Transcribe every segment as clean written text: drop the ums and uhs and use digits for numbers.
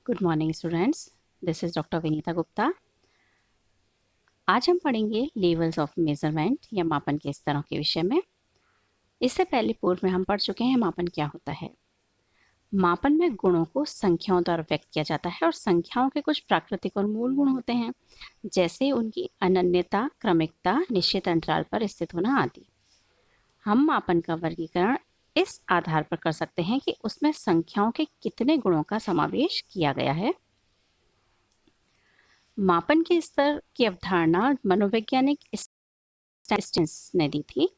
Good morning students, this is doctor Vinita Gupta. आज हम पढ़ेंगे लेवल्स ऑफ मेजरमेंट या मापन के स्तरों के विषय में। इससे पहले पूर्व में हम पढ़ चुके हैं मापन क्या होता है। मापन में गुणों को संख्याओं द्वारा व्यक्त किया जाता है और संख्याओं के कुछ प्राकृतिक और मूल गुण होते हैं, जैसे उनकी अनन्यता, क्रमिकता, निश्चित अंतराल पर स्थित होना आदि। हम मापन का वर्गीकरण इस आधार पर कर सकते हैं कि उसमें संख्याओं के कितने गुणों का समावेश किया गया है। मापन के स्तर की अवधारणा मनोवैज्ञानिक स्टीवेंस ने दी थी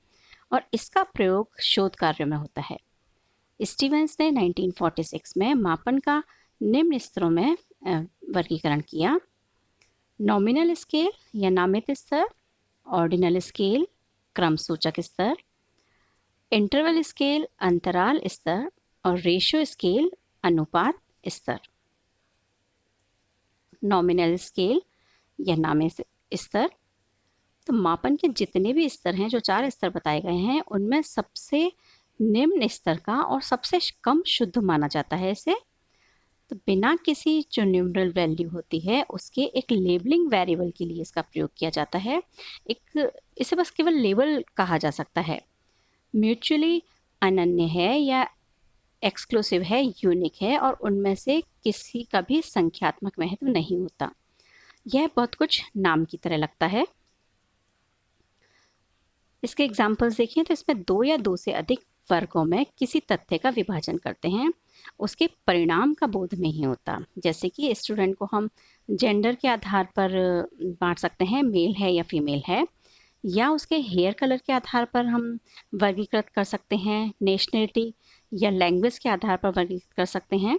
और इसका प्रयोग शोध कार्यों में होता है। स्टीवेंस ने 1946 में मापन का निम्न स्तरों में वर्गीकरण किया: नॉमिनल स्केल या नामित स्तर, ऑर्डिनल स्केल क्रम सूचक स्तर, इंटरवल स्केल अंतराल स्तर और रेशियो स्केल अनुपात स्तर। नॉमिनल स्केल या नामित स्तर, तो मापन के जितने भी स्तर हैं, जो 4 स्तर बताए गए हैं, उनमें सबसे निम्न स्तर का और सबसे कम शुद्ध माना जाता है इसे। तो बिना किसी जो न्यूमरल वैल्यू होती है उसके एक लेबलिंग वेरिएबल के लिए इसका प्रयोग किया जाता है। इसे बस केवल लेबल कहा जा सकता है। म्यूचुअली अनन्य है या एक्सक्लूसिव है, यूनिक है और उनमें से किसी का भी संख्यात्मक महत्व नहीं होता। यह बहुत कुछ नाम की तरह लगता है। इसके एग्जाम्पल्स देखिए तो इसमें 2 या 2 से अधिक वर्गों में किसी तथ्य का विभाजन करते हैं, उसके परिणाम का बोध नहीं होता। जैसे कि स्टूडेंट को हम जेंडर के आधार पर बांट सकते हैं, मेल है या फीमेल है, या उसके हेयर कलर के आधार पर हम वर्गीकृत कर सकते हैं, नेशनलिटी या लैंग्वेज के आधार पर वर्गीकृत कर सकते हैं।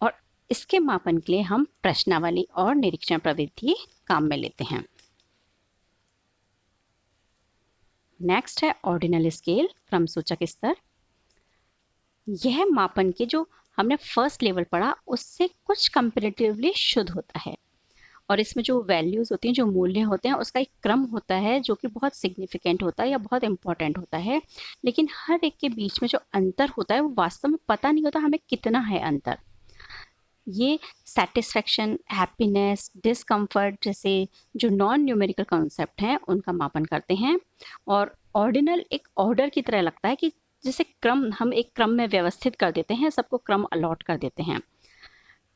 और इसके मापन के लिए हम प्रश्नावली और निरीक्षण प्रवृत्ति काम में लेते हैं। नेक्स्ट है ऑर्डिनल स्केल क्रम सूचक स्तर। यह मापन के जो हमने फर्स्ट लेवल पढ़ा उससे कुछ कंपैरेटिवली शुद्ध होता है और इसमें जो वैल्यूज होती हैं, जो मूल्य होते हैं, उसका एक क्रम होता है जो कि बहुत सिग्निफिकेंट होता है या बहुत इंपॉर्टेंट होता है। लेकिन हर एक के बीच में जो अंतर होता है वो वास्तव में पता नहीं होता हमें कितना है अंतर। ये सेटिस्फैक्शन, हैप्पीनेस, डिस्कम्फर्ट जैसे जो नॉन न्यूमेरिकल कॉन्सेप्ट हैं उनका मापन करते हैं। और ऑर्डिनल एक ऑर्डर की तरह लगता है कि जैसे क्रम, हम एक क्रम में व्यवस्थित कर देते हैं, सबको क्रम अलॉट कर देते हैं।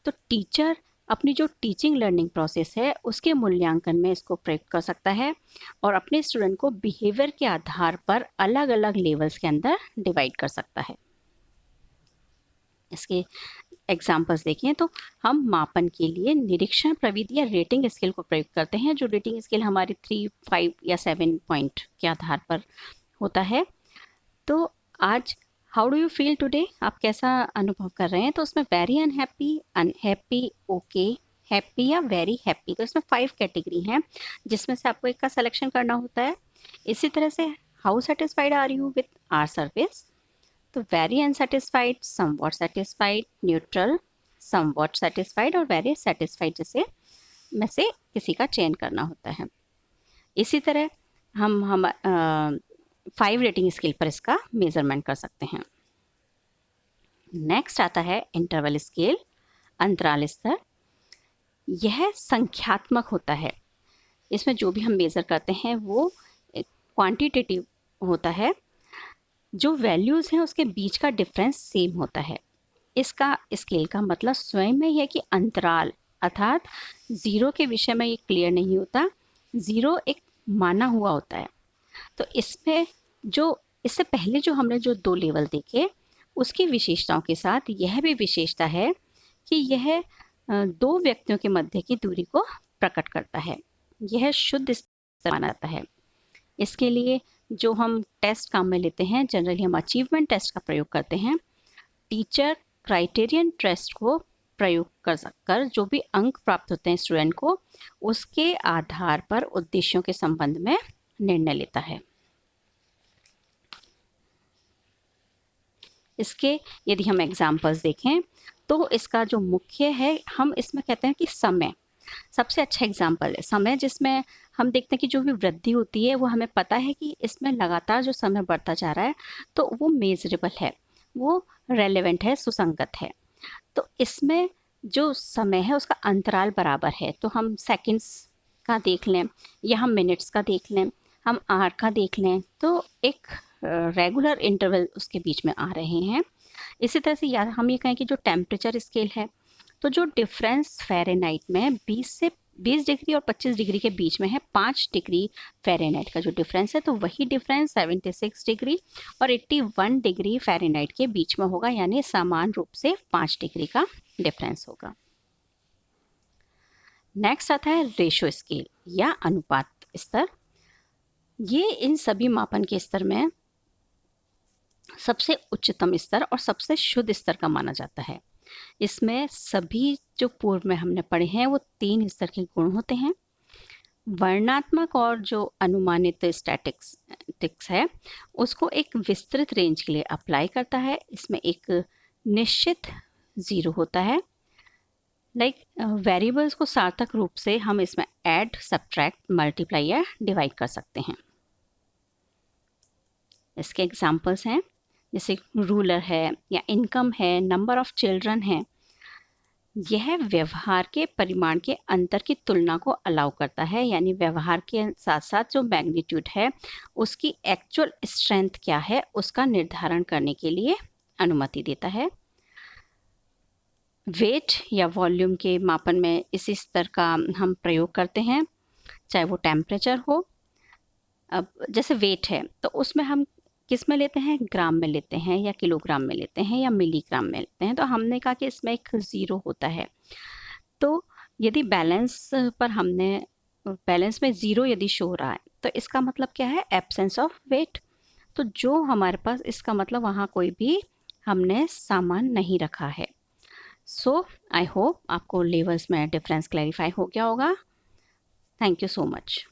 तो टीचर अपनी जो टीचिंग लर्निंग प्रोसेस है उसके मूल्यांकन में इसको प्रयोग कर सकता है और अपने स्टूडेंट को बिहेवियर के आधार पर अलग अलग लेवल्स के अंदर डिवाइड कर सकता है। इसके एग्जाम्पल्स देखें तो हम मापन के लिए निरीक्षण प्रविधि या रेटिंग स्केल को प्रयोग करते हैं, जो रेटिंग स्केल हमारी 3, 5 या 7 पॉइंट के आधार पर होता है। तो आज how do you feel today, आप कैसा अनुभव कर रहे हैं? तो उसमें very unhappy, unhappy, okay, happy या वेरी हैप्पी। तो इसमें 5 कैटेगरी हैं जिसमें से आपको एक का सिलेक्शन करना होता है। इसी तरह से how satisfied are you with our service, तो very unsatisfied, somewhat satisfied, neutral, somewhat satisfied और वेरी सेटिस्फाइड जैसे में से किसी का चयन करना होता है। इसी तरह हम 5 रेटिंग स्केल पर इसका मेजरमेंट कर सकते हैं। नेक्स्ट आता है इंटरवल स्केल, अंतराल स्तर। यह संख्यात्मक होता है। इसमें जो भी हम मेज़र करते हैं वो क्वांटिटेटिव होता है, जो वैल्यूज़ हैं उसके बीच का डिफरेंस सेम होता है। इसका स्केल का मतलब स्वयं में है कि अंतराल अर्थात ज़ीरो के विषय में ये क्लियर नहीं होता, ज़ीरो एक माना हुआ होता है। तो इसमें जो इससे पहले जो हमने जो 2 लेवल देखे उसकी विशेषताओं के साथ यह भी विशेषता है कि यह 2 व्यक्तियों के मध्य की दूरी को प्रकट करता है। यह शुद्ध स्तर माना जाता है। इसके लिए जो हम टेस्ट काम में लेते हैं, जनरली हम अचीवमेंट टेस्ट का प्रयोग करते हैं। टीचर क्राइटेरियन टेस्ट को प्रयोग कर जो भी अंक प्राप्त होते हैं स्टूडेंट को, उसके आधार पर उद्देश्यों के संबंध में निर्णय लेता है। इसके यदि हम एग्जाम्पल्स देखें तो इसका जो मुख्य है, हम इसमें कहते हैं कि समय सबसे अच्छा एग्जाम्पल है। समय जिसमें हम देखते हैं कि जो भी वृद्धि होती है वो हमें पता है कि इसमें लगातार जो समय बढ़ता जा रहा है तो वो मेजरेबल है, वो रेलेवेंट है, सुसंगत है। तो इसमें जो समय है उसका अंतराल बराबर है, तो हम सेकंड्स का देख लें या हम मिनट्स का देख लें, हम आवर का देख लें, तो एक रेगुलर इंटरवल उसके बीच में आ रहे हैं। इसी तरह से याद हम ये कहें कि जो टेम्परेचर स्केल है, तो जो डिफरेंस फ़ारेनहाइट में 20 डिग्री और 25 डिग्री के बीच में है, 5 डिग्री फ़ारेनहाइट का जो डिफरेंस है, तो वही डिफरेंस 76 डिग्री और 81 डिग्री फ़ारेनहाइट के बीच में होगा, यानी समान रूप से 5 डिग्री का डिफरेंस होगा। नेक्स्ट आता है रेशो स्केल या अनुपात स्तर। ये इन सभी मापन के स्तर में सबसे उच्चतम स्तर और सबसे शुद्ध स्तर का माना जाता है। इसमें सभी जो पूर्व में हमने पढ़े हैं वो 3 स्तर के गुण होते हैं। वर्णनात्मक और जो अनुमानित स्टैटिस्टिक्स है उसको एक विस्तृत रेंज के लिए अप्लाई करता है। इसमें एक निश्चित ज़ीरो होता है। वेरिएबल्स को सार्थक रूप से हम इसमें ऐड, सब्ट्रैक्ट, मल्टीप्लाई या डिवाइड कर सकते हैं। इसके एग्जांपल्स हैं जैसे रूलर है या इनकम है, नंबर ऑफ चिल्ड्रन है। यह व्यवहार के परिमाण के अंतर की तुलना को अलाउ करता है, यानी व्यवहार के साथ साथ जो मैग्नीट्यूड है उसकी एक्चुअल स्ट्रेंथ क्या है उसका निर्धारण करने के लिए अनुमति देता है। वेट या वॉल्यूम के मापन में इसी स्तर का हम प्रयोग करते हैं, चाहे वो टेम्परेचर हो। अब जैसे वेट है तो उसमें हम किस में लेते हैं, ग्राम में लेते हैं या किलोग्राम में लेते हैं या मिलीग्राम में लेते हैं। तो हमने कहा कि इसमें एक ज़ीरो होता है। तो यदि बैलेंस पर हमने बैलेंस में ज़ीरो यदि शो हो रहा है तो इसका मतलब क्या है, एब्सेंस ऑफ वेट। तो जो हमारे पास इसका मतलब वहाँ कोई भी हमने सामान नहीं रखा है। सो आई होप आपको लेवल्स में डिफरेंस क्लैरिफाई हो गया होगा। Thank you so much.